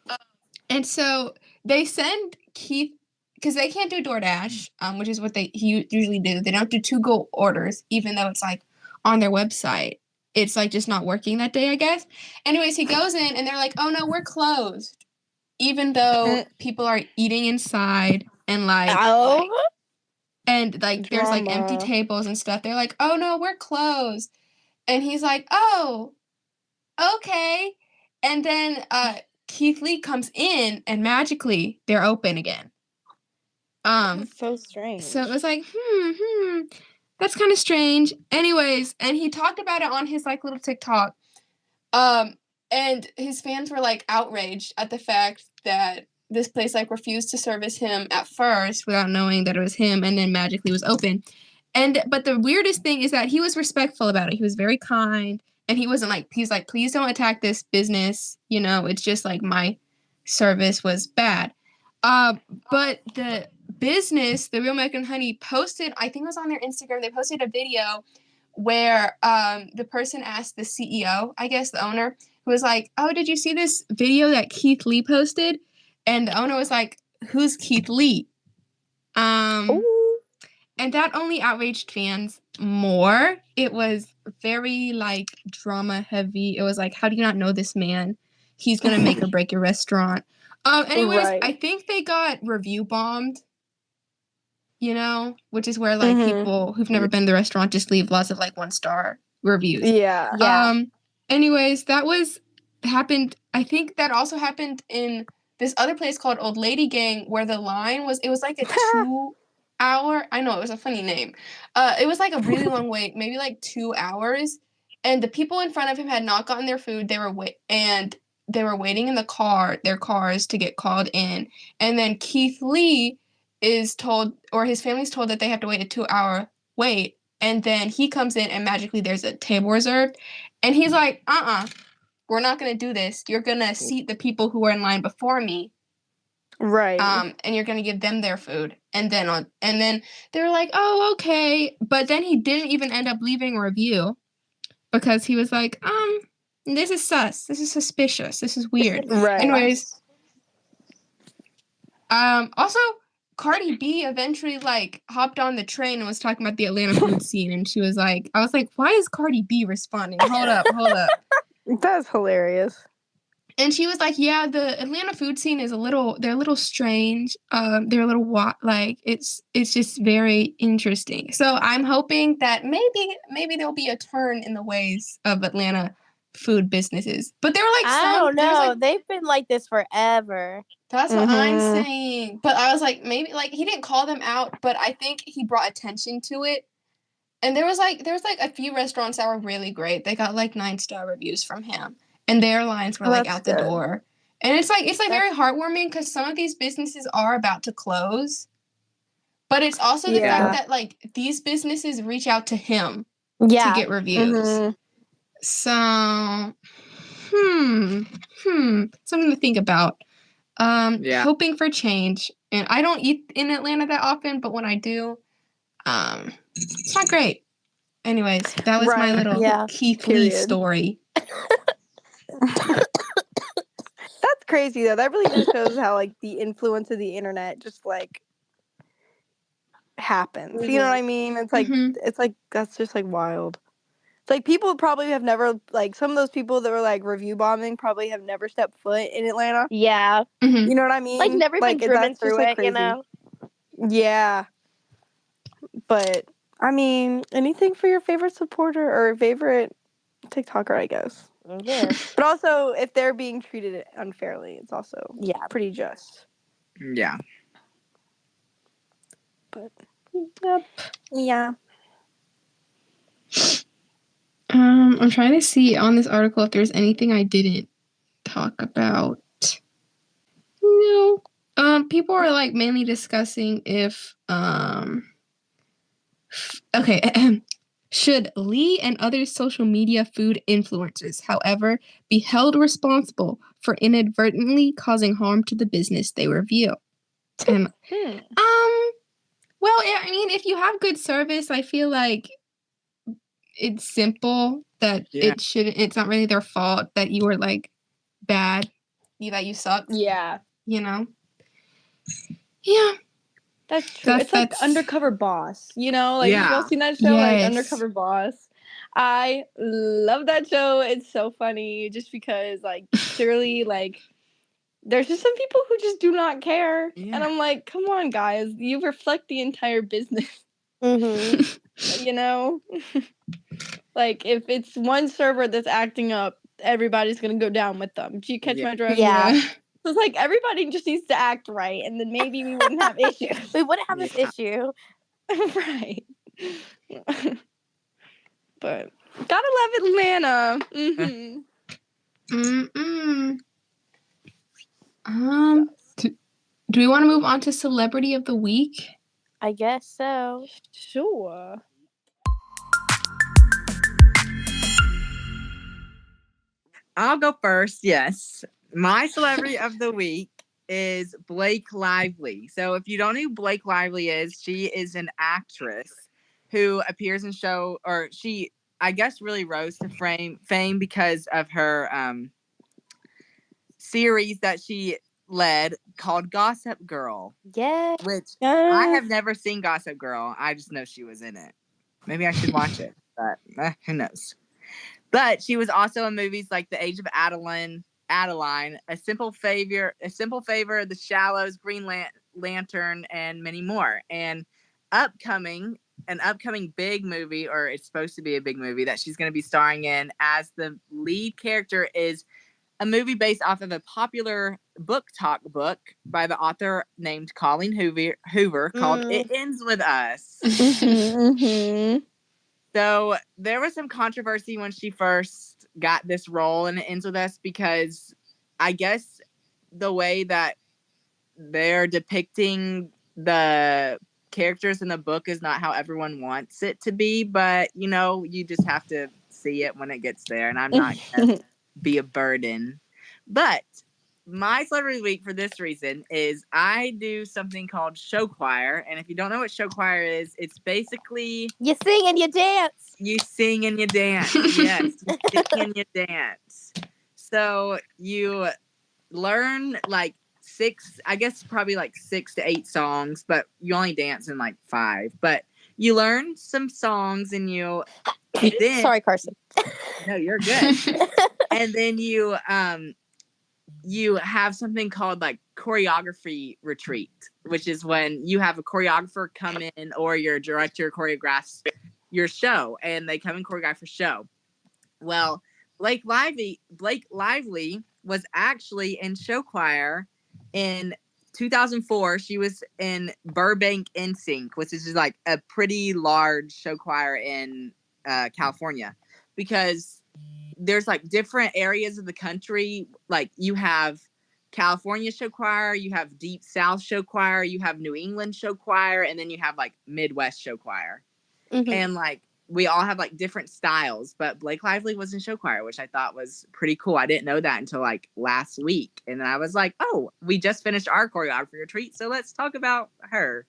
so they send Keith, because they can't do DoorDash, which is what he usually do. They don't do to-go orders, even though it's like on their website. It's like just not working that day, I guess. Anyways, he goes in and they're like, oh no, we're closed. Even though people are eating inside and like and like there's like empty tables and stuff. They're like, oh no, we're closed. And he's like, oh, okay. And then Keith Lee comes in and magically they're open again. That's so strange. So it was like, that's kind of strange. Anyways, and he talked about it on his like little TikTok. And his fans were like outraged at the fact that this place like refused to service him at first without knowing that it was him, and then magically was open. But the weirdest thing is that he was respectful about it. He was very kind, and he wasn't like, he's like, please don't attack this business. You know, it's just like my service was bad. But the business, the Real American Honey, posted, I think it was on their Instagram, they posted a video where the person asked the CEO, I guess the owner, who was like, oh, did you see this video that Keith Lee posted? And the owner was like, who's Keith Lee? And that only outraged fans more. It was very, like, drama heavy. It was like, how do you not know this man? He's going to make or break your restaurant. Anyways, Right. I think they got review bombed, you know, which is where, like, people who've never been to the restaurant just leave lots of, like, 1-star reviews. Yeah. Anyways, happened. I think that also happened in this other place called Old Lady Gang, where the line was, it was like a 2-hour, I know, it was a funny name. It was like a really long wait, maybe like 2 hours. And the people in front of him had not gotten their food. They were waiting in their cars to get called in. And then Keith Lee is told, or his family's told, that they have to wait a 2-hour wait. And then he comes in and magically there's a table reserved. And he's like, we're not going to do this. You're going to seat the people who are in line before me. Right. And you're going to give them their food. And then they were like, oh, okay. But then he didn't even end up leaving a review because he was like, this is sus. This is suspicious. This is weird. Right. Anyways. Also, Cardi B eventually, like, hopped on the train and was talking about the Atlanta food scene. And she was like, I was like, why is Cardi B responding? Hold up. That's hilarious. And she was like, yeah, the Atlanta food scene is they're a little strange. They're a little, like, it's just very interesting. So I'm hoping that maybe there'll be a turn in the ways of Atlanta food businesses. But there were like I don't know. They've been like this forever. That's what I'm saying. But I was like, maybe, like, he didn't call them out, but I think he brought attention to it. And there was a few restaurants that were really great. They got like 9-star reviews from him. And their lines were like out the door. And it's very heartwarming because some of these businesses are about to close. But it's also the fact that, like, these businesses reach out to him to get reviews. So, something to think about. Hoping for change. And I don't eat in Atlanta that often, but when I do, it's not great. Anyways, that was my little Keith Lee story. That's crazy though. That really just shows how, like, the influence of the internet just, like, happens. You know what I mean? It's like it's like that's just, like, wild. It's like people probably have never, like, some of those people that were, like, review bombing probably have never stepped foot in Atlanta. Yeah. You know what I mean? Like, never been driven through just, like, it, crazy. you know? Yeah. But I mean, anything for your favorite supporter or favorite TikToker, I guess. Yeah. But also, if they're being treated unfairly, it's also pretty just. Yeah. But yeah. I'm trying to see on this article if there's anything I didn't talk about. No. People are, like, mainly discussing if should Lee and other social media food influencers, however, be held responsible for inadvertently causing harm to the business they review? And well, I mean, if you have good service, I feel like it's simple that it's not really their fault that you were, like, bad, that you sucked. Yeah. You know? Yeah. That's true. It's like Undercover Boss, you know? Like, have y'all seen that show, like, Undercover Boss? I love that show. It's so funny just because, like, surely, like, there's just some people who just do not care. Yeah. And I'm like, come on, guys. You reflect the entire business. You know? Like, if it's one server that's acting up, everybody's going to go down with them. Do you catch my drift? Yeah. So it's like, everybody just needs to act right, and then maybe we wouldn't have issues. We wouldn't have this issue. Right. But, gotta love Atlanta. Do we want to move on to Celebrity of the Week? I guess so. Sure. I'll go first, yes. My Celebrity of the Week is Blake Lively. So if you don't know who Blake Lively is, she is an actress who appears in she, I guess, really rose to fame because of her series that she led called Gossip Girl. Yeah. Which I have never seen Gossip Girl. I just know she was in it. Maybe I should watch it, but who knows. But she was also in movies like The Age of Adeline, A Simple Favor, The Shallows, Green Lantern, and many more. And an upcoming big movie, or it's supposed to be a big movie that she's going to be starring in as the lead character, is a movie based off of a popular book by the author named Colleen Hoover called It Ends With Us. So there was some controversy when she first got this role in It Ends With Us because I guess the way that they're depicting the characters in the book is not how everyone wants it to be. But, you just have to see it when it gets there. And I'm not going to be a burden. But my celebrity week for this reason is I do something called show choir. And if you don't know what show choir is, it's basically... You sing and you dance. You sing and you dance. Yes, you sing and you dance. So you learn like 6 to 8 songs, but you only dance in like 5. But you learn some songs and you... Then, sorry, Carson. No, you're good. And then you have something called like choreography retreat, which is when you have a choreographer come in or your director choreographs your show and they come and choreograph your show. Well, Blake Lively was actually in show choir in 2004. She was in Burbank NSYNC, which is just like a pretty large show choir in California, because there's like different areas of the country. Like you have California show choir, you have Deep South show choir, you have New England show choir, and then you have like Midwest show choir. And like we all have like different styles, but Blake Lively was in show choir, which I thought was pretty cool. I didn't know that until like last week. And then I was like, oh, we just finished our choreography retreat, so let's talk about her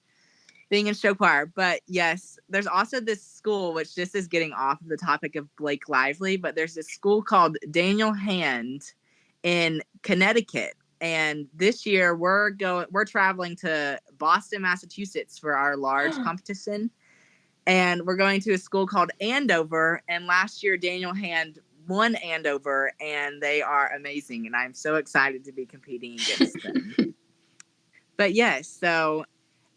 being in show choir. But yes, there's also this school, which this is getting off of the topic of Blake Lively, but there's this school called Daniel Hand in Connecticut. And this year we're traveling to Boston, Massachusetts for our large competition. And we're going to a school called Andover. And last year, Daniel Hand won Andover, and they are amazing. And I'm so excited to be competing against them. But yes, so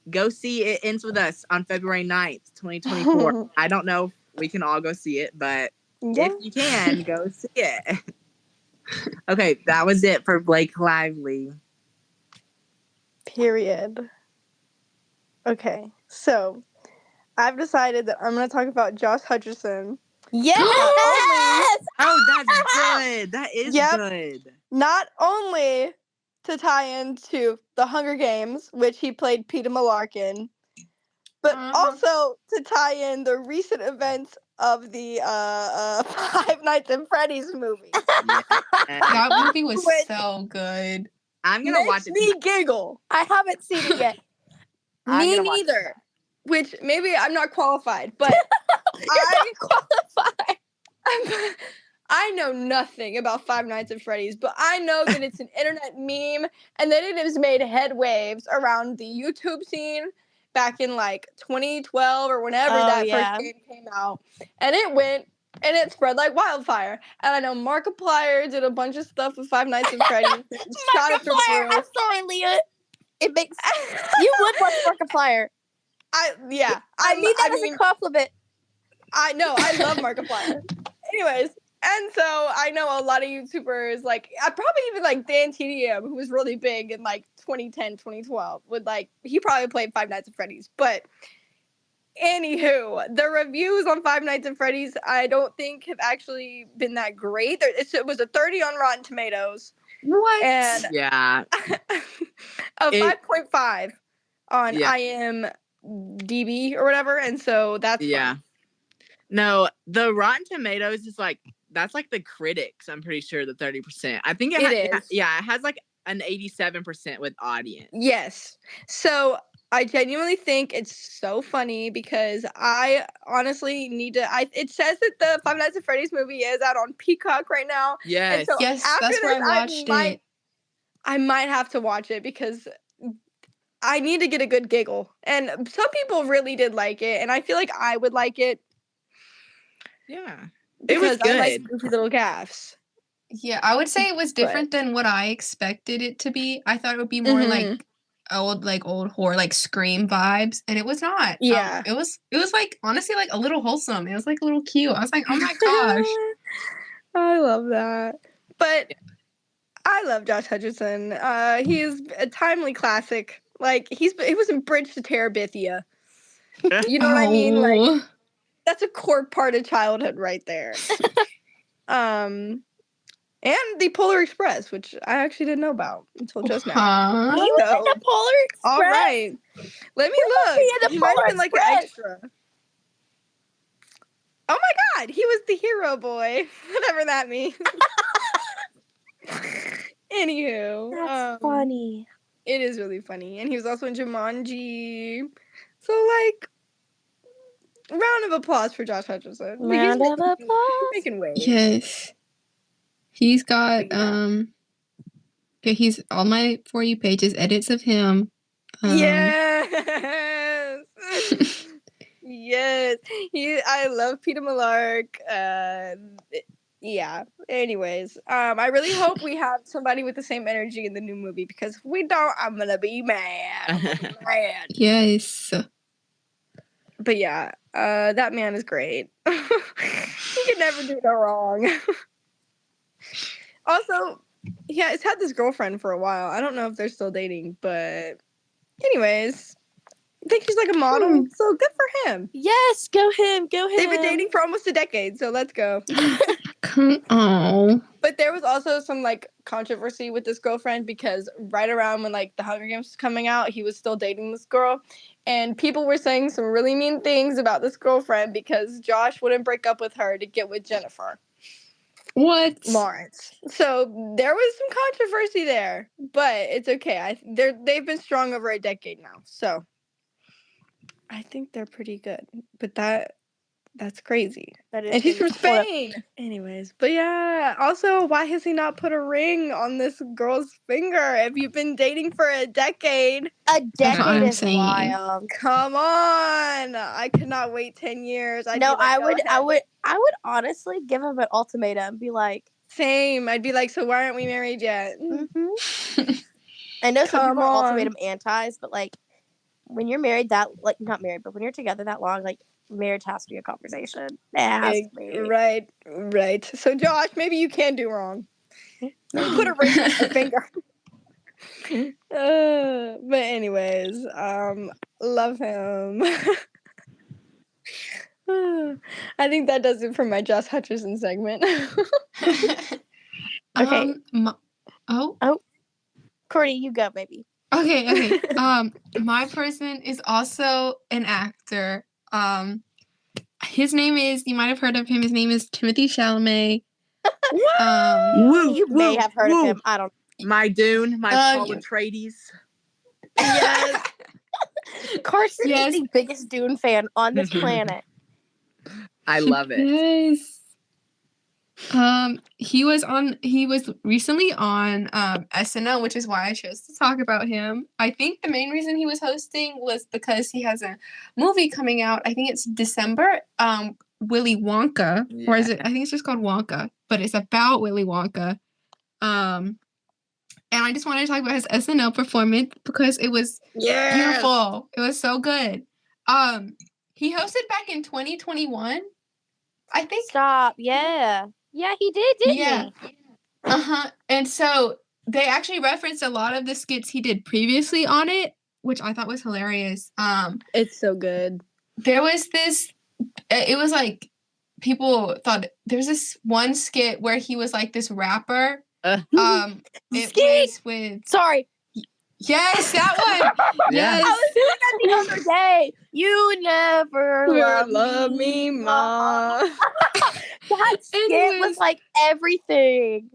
go see It Ends With Us on February 9th, 2024. I don't know if we can all go see it, but if you can, go see it. Okay, that was it for Blake Lively. Period. Okay, so I've decided that I'm going to talk about Josh Hutcherson. Yes! Oh, that's good. That is good. Not only to tie into the Hunger Games, which he played Peter Malarkin, but also to tie in the recent events of the Five Nights at Freddy's movie. That movie was so good. I'm going to watch it. Makes me giggle. I haven't seen it yet. Me neither. Which maybe I'm not qualified, but I'm qualified. I know nothing about Five Nights at Freddy's, but I know that it's an internet meme and that it has made headwaves around the YouTube scene back in like 2012 or whenever first game came out. And it went and it spread like wildfire. And I know Markiplier did a bunch of stuff with Five Nights at Freddy's. Markiplier! I'm sorry, Leah. It makes you would watch Markiplier. I mean that as a compliment. I know, I love Markiplier. Anyways, and so I know a lot of YouTubers, like, probably even like Dan TDM, who was really big in like 2010, 2012, he probably played Five Nights at Freddy's. But anywho, the reviews on Five Nights at Freddy's, I don't think have actually been that great. It was a 30 on Rotten Tomatoes. What? And yeah. a 5.5 on IMDb or whatever, and so that's fun. No, the Rotten Tomatoes is like, that's like the critics. I'm pretty sure the 30%. I think it is. Yeah, it has like an 87% with audience. Yes. So I genuinely think it's so funny because I honestly need to. It says that the Five Nights at Freddy's movie is out on Peacock right now. Yes. And so yes, after that's where this, I watched it. I might have to watch it because I need to get a good giggle. And some people really did like it, and I feel like I would like it. Yeah. Because it was good. I like goofy little gaffs. Yeah, I would say it was different than what I expected it to be. I thought it would be more like old horror, like Scream vibes, and it was not. Yeah. It was like honestly like a little wholesome. It was like a little cute. I was like, oh my gosh. I love that. But I love Josh Hutcherson. He is a timely classic. Like he was in Bridge to Terabithia. You know what I mean? Like that's a core part of childhood right there. And the Polar Express, which I actually didn't know about until just now. He was in the Polar Express. All right, let me look. He might have been like an extra. Oh my God, he was the hero boy, whatever that means. Anywho, that's funny. It is really funny, and he was also in Jumanji. So like, round of applause for Josh Hutcherson. Round of applause. He's making waves. Yes. He's got he's on my For You pages, edits of him. Yes. Yes. I love Peter Millark. Yeah. Anyways, I really hope we have somebody with the same energy in the new movie, because if we don't, I'm gonna be mad. Yes. But yeah, that man is great. He can never do no wrong. Also, yeah, he's had this girlfriend for a while. I don't know if they're still dating, but anyways, I think she's like a model, so good for him. Yes, go him. They've been dating for almost a decade, so let's go. Oh. But there was also some like controversy with this girlfriend, because right around when like the Hunger Games was coming out, he was still dating this girl, and people were saying some really mean things about this girlfriend because Josh wouldn't break up with her to get with Jennifer. What? Lawrence. So there was some controversy there, but it's okay. They've been strong over a decade now, so I think they're pretty good. But that's crazy. And she's from Spain. Anyways, but yeah. Also, why has he not put a ring on this girl's finger if you've been dating for a decade? A decade is wild. Come on. I could not wait 10 years. I would honestly give him an ultimatum and be like, same. I'd be like, so why aren't we married yet? Mm-hmm. I know some people are ultimatum antis, but like when you're married not married, but when you're together that long, like marriage has to be a conversation. Right. So Josh, maybe you can do wrong. Put a ring on your finger. But anyways, love him. I think that does it for my Josh Hutcherson segment. Okay. Courtney, you go, baby. Okay. My person is also an actor. His name is, you might have heard of him. His name is Timothy Chalamet. You may have heard of him. I don't. My Dune, Paul Atreides. Yes. Carson is the biggest Dune fan on this planet. I love it. Yes. He was recently on SNL, which is why I chose to talk about him. I think the main reason he was hosting was because he has a movie coming out. I think it's December. Willy Wonka, or is it? I think it's just called Wonka, but it's about Willy Wonka. And I just wanted to talk about his SNL performance because it was beautiful. It was so good. He hosted back in 2021. I think. Stop. Yeah. Yeah, he did, didn't he? And so they actually referenced a lot of the skits he did previously on it, which I thought was hilarious. It's so good. There was this, it was like, people thought, there's this one skit where he was like this rapper. It was with... Sorry. Yes, that one. Yes. I was doing that the other day. You never love me, Ma. That skit was like everything.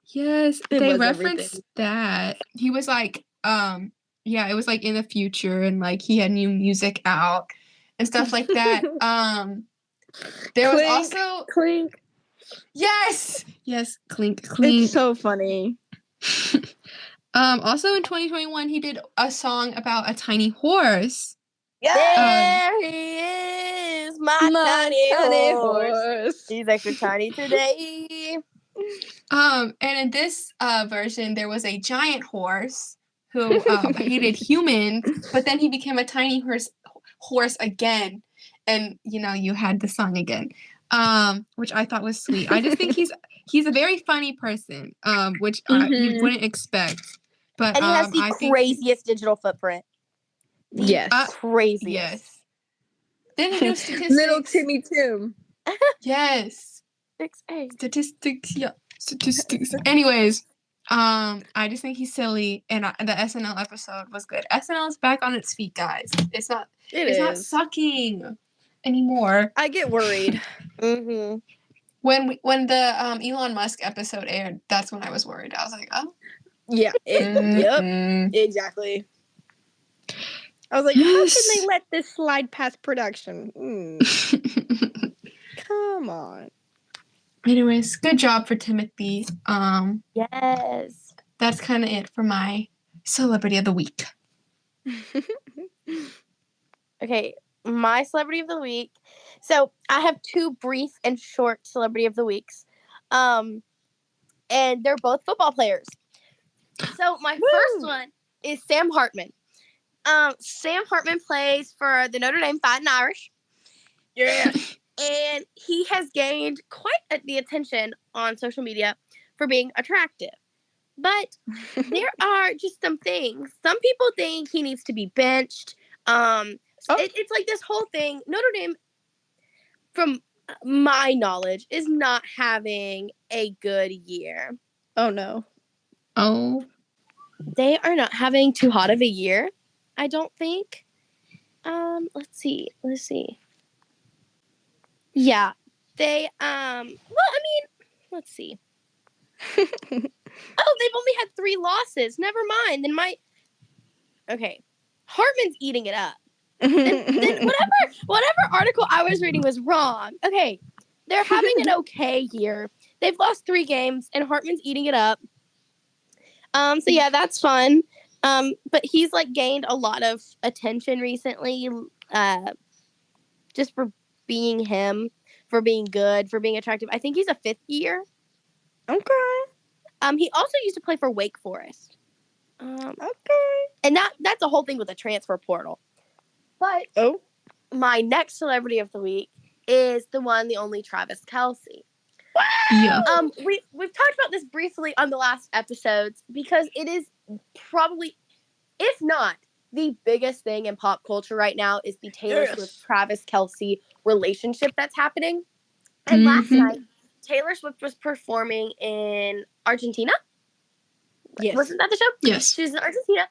Yes, It they was referenced everything. that. He was like, yeah, it was like in the future and like he had new music out and stuff like that. There was also Clink. Yes, clink clink. It's so funny. Also in 2021 he did a song about a tiny horse. There he is, my tiny horse. He's extra tiny today. And in this version there was a giant horse who hated humans, but then he became a tiny horse again, and you had the song again, which I thought was sweet. I just think he's a very funny person, which you wouldn't expect. But and he has the craziest digital footprint. Yes, craziest. Yes. Then he knows statistics. Little Timmy Tim. Yes. 6A. Statistics. Yeah. Statistics. Anyways, I just think he's silly, and the SNL episode was good. SNL is back on its feet, guys. It's not sucking anymore. I get worried. Mm-hmm. When the Elon Musk episode aired, that's when I was worried. I was like, oh. Yeah. Yep. Exactly. I was like, how can they let this slide past production? Come on. Anyways, good job for Timothy. Yes. That's kind of it for my celebrity of the week. Okay, my celebrity of the week. So I have two brief and short celebrity of the weeks. And they're both football players. So my first one is Sam Hartman. Sam Hartman plays for the Notre Dame Fighting Irish. Yeah. And he has gained quite the attention on social media for being attractive. But there are just some things. Some people think he needs to be benched. It's like this whole thing. Notre Dame, from my knowledge, is not having a good year. Oh, no. Oh. They are not having too hot of a year, I don't think. Let's see. Yeah, they, let's see. Oh, they've only had 3 losses. Never mind. Then okay. Hartman's eating it up. then whatever article I was reading was wrong. Okay. They're having an okay year. They've lost 3 games and Hartman's eating it up. So yeah, that's fun. But he's like gained a lot of attention recently, just for being him, for being good, for being attractive. I think he's a 5th year. Okay. He also used to play for Wake Forest. Okay. And that's a whole thing with the transfer portal. But my next celebrity of the week is the one, the only Travis Kelce. Yeah. We've talked about this briefly on the last episodes because it is probably, if not the biggest thing in pop culture right now, is the Taylor Swift Travis Kelce relationship that's happening. And last night, Taylor Swift was performing in Argentina. Yes. Wasn't that the show? Yes. She's in Argentina.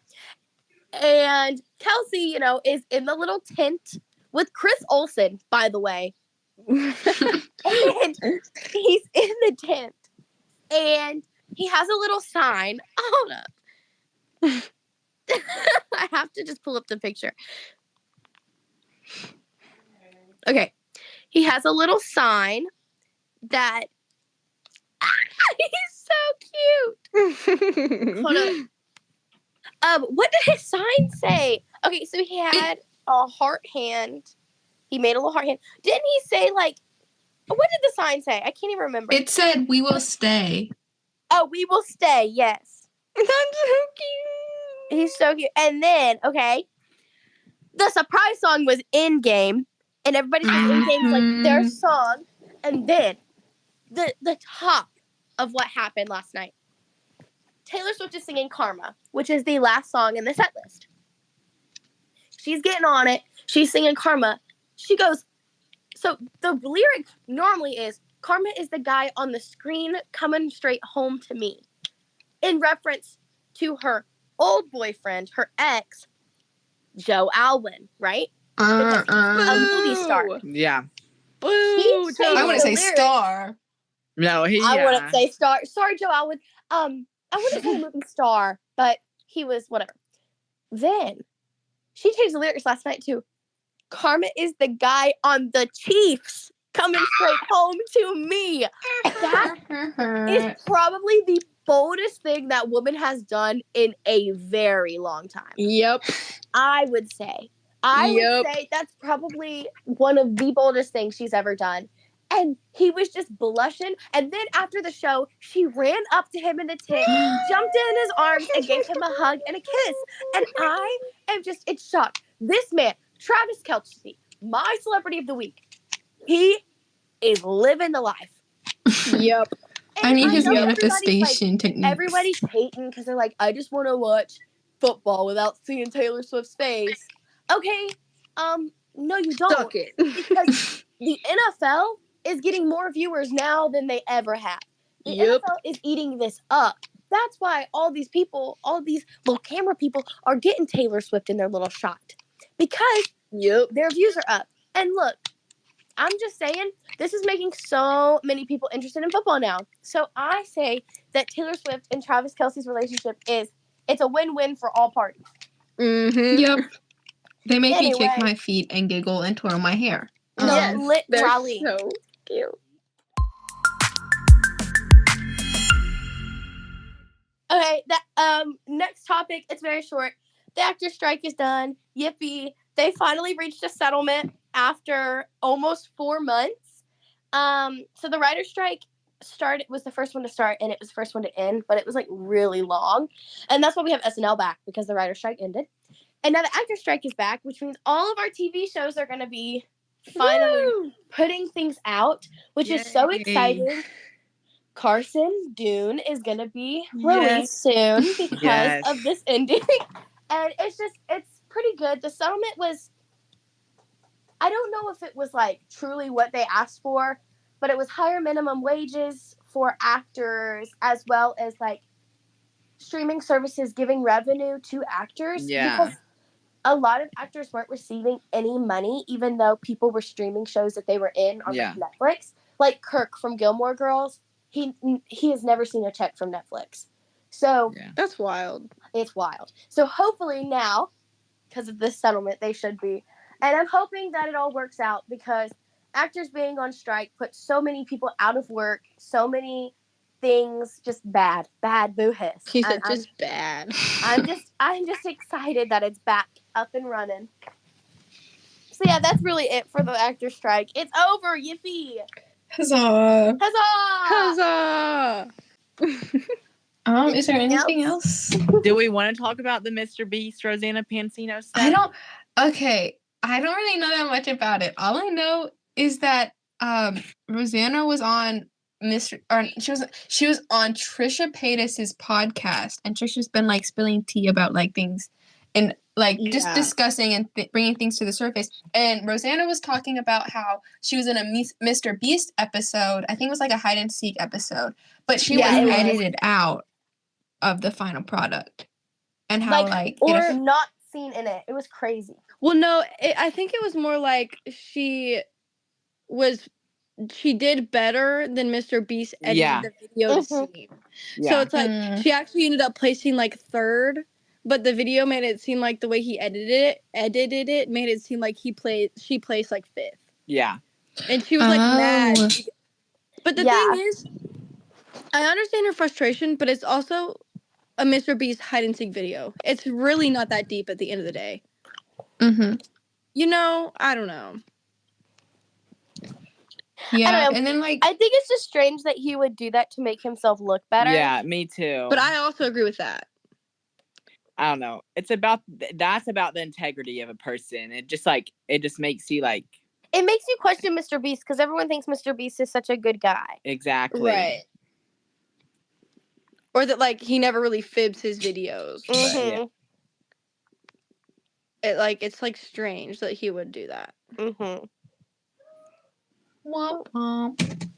And Kelce, is in the little tent with Chris Olsen, by the way. And he's in the tent. And he has a little sign. Hold up. I have to just pull up the picture. Okay. He has a little sign that he's so cute. Hold on. What did his sign say? Okay, so he had a heart hand. He made a little heart hand. Didn't he say, like, what did the sign say? I can't even remember. It said, "We will stay." Oh, we will stay, yes. That's so cute. He's so cute. And then, okay, the surprise song was In Game, and everybody says In Game is like their song. And then the top of what happened last night. Taylor Swift is singing Karma, which is the last song in the set list. She's getting on it. She's singing Karma. She goes, so the lyric normally is, Karma is the guy on the screen coming straight home to me. In reference to her old boyfriend, her ex, Joe Alwyn, right? A movie star. Yeah. Boo, I wouldn't say star. No, I wouldn't say star. Sorry, Joe Alwyn. I wouldn't say a movie star, but he was whatever. Then she changed the lyrics last night to Karma is the guy on the Chiefs coming straight home to me. That is probably the boldest thing that woman has done in a very long time. Yep. I would say that's probably one of the boldest things she's ever done. And he was just blushing. And then after the show, she ran up to him in the tent, jumped in his arms, and gave him a hug and a kiss. And I am just in shock. This man, Travis Kelce, my celebrity of the week, he is living the life. Yep. I mean, his manifestation techniques. Everybody's hating because they're like, I just want to watch football without seeing Taylor Swift's face. Okay, no, you don't. Suck it. Because the NFL is getting more viewers now than they ever have. The NFL is eating this up. That's why all these people, all these little camera people are getting Taylor Swift in their little shot. Because their views are up. And look, I'm just saying, this is making so many people interested in football now. So I say that Taylor Swift and Travis Kelce's relationship it's a win-win for all parties. Mm-hmm. Yep. They make me kick my feet and giggle and twirl my hair. Yes, literally. They're so cute. Okay, next topic, it's very short. The actor strike is done. Yippee. They finally reached a settlement after almost 4 months. So the writer's strike was the first one to start, and it was the first one to end, but it was like really long. And that's why we have SNL back, because the writer's strike ended. And now the actor strike is back, which means all of our TV shows are going to be finally putting things out, which is so exciting. Carson Dune is going to be released soon because of this ending. And it's pretty good. The settlement was, I don't know if it was like truly what they asked for, but it was higher minimum wages for actors, as well as like streaming services giving revenue to actors. Yeah. Because a lot of actors weren't receiving any money, even though people were streaming shows that they were in on Netflix. Like Kirk from Gilmore Girls, he has never seen a check from Netflix. So that's wild. It's wild. So hopefully now, because of this settlement, they should be. And I'm hoping that it all works out, because actors being on strike put so many people out of work, so many things just bad boo-hiss. He said just bad. I'm just excited that it's back up and running. So yeah, that's really it for the actor strike. It's over. Yippee! Huzzah! Huzzah! Huzzah! Is there anything else? Do we want to talk about the Mr. Beast Rosanna Pansino stuff? I don't really know that much about it. All I know is that Rosanna was on she was on Trisha Paytas's podcast, and Trisha's been like spilling tea about like things and like just discussing and bringing things to the surface. And Rosanna was talking about how she was in a Mr. Beast episode. I think it was like a hide and seek episode, but she was edited out of the final product, and how or not seen in it. It was crazy. Well, no, I think it was more like she did better than Mr. Beast edited the video to see. Yeah. So it's like she actually ended up placing like third, but the video made it seem like the way he edited it made it seem like she placed like fifth. Yeah. And she was like mad. But the thing is, I understand her frustration, but it's also a Mr. Beast hide and seek video. It's really not that deep at the end of the day. Mm-hmm. You know, I don't know. Yeah, and then like I think it's just strange that he would do that to make himself look better. Yeah, me too. But I also agree with that. I don't know. That's about the integrity of a person. It just makes you like. It makes you question Mr. Beast, because everyone thinks Mr. Beast is such a good guy. Exactly. Right. Or that like he never really fibs his videos. Mm-hmm. It's like strange that he would do that. Mm-hmm. Womp womp.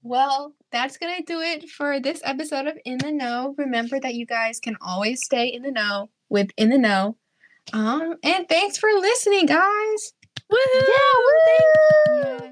Well, that's gonna do it for this episode of In the Know. Remember that you guys can always stay in the know with In the Know. And thanks for listening, guys. Woohoo! Yeah, woo! Yeah.